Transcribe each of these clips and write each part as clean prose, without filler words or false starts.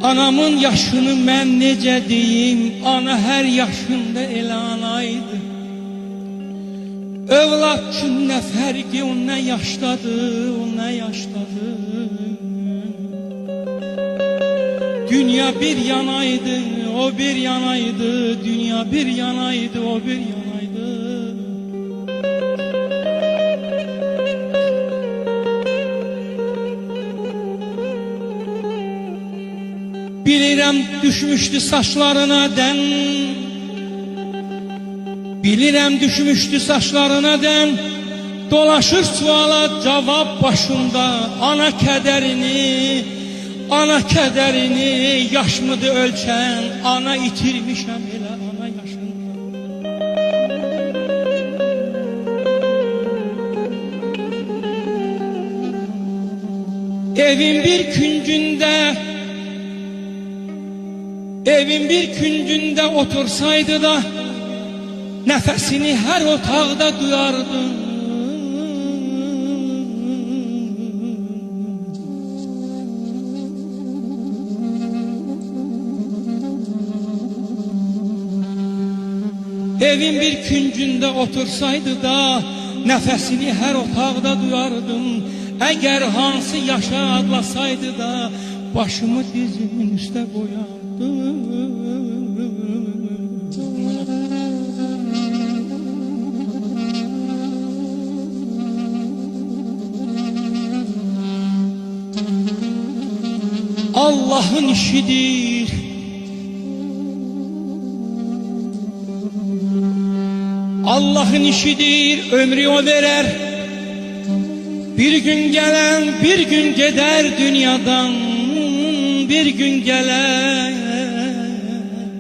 Anamın yaşını mən necə deyim, ana hər yaşında elə anaydı. Övlad üçün nə fərqi, o nə yaşdadır, o nə yaşdadır. Dünya bir yanaydı, o bir yanaydı, dünya bir yanaydı, o bir yanaydı. Bilirəm düşmüşdü saçlarına dən, bilirəm düşmüşdü saçlarına dən. Dolaşır suala cavab başında, ana kədərini yaş mıdır ölçən, ana itirmişəm elə ana yaşında. Evin bir küncündə otursaydı da nəfəsini hər otaqda duyardı. Evin bir küncündə otursaydı da nəfəsini hər otaqda duyardım. Əgər hansı yaşa adlasaydı da başımı dizimin üstə qoyardım. Allah'ın işidir. Allah'ın işidir, ömrü o verer. Bir gün gelen, bir gün gider dünyadan. Bir gün gelen,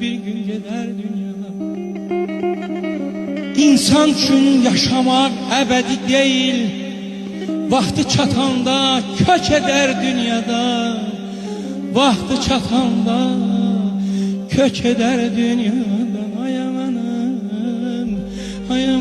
bir gün gider dünyadan. İnsan için yaşamak ebedi değil. Vakti çatanda köç eder dünyada. Vakti çatanda köç eder dünyadan. Ay amanım, ay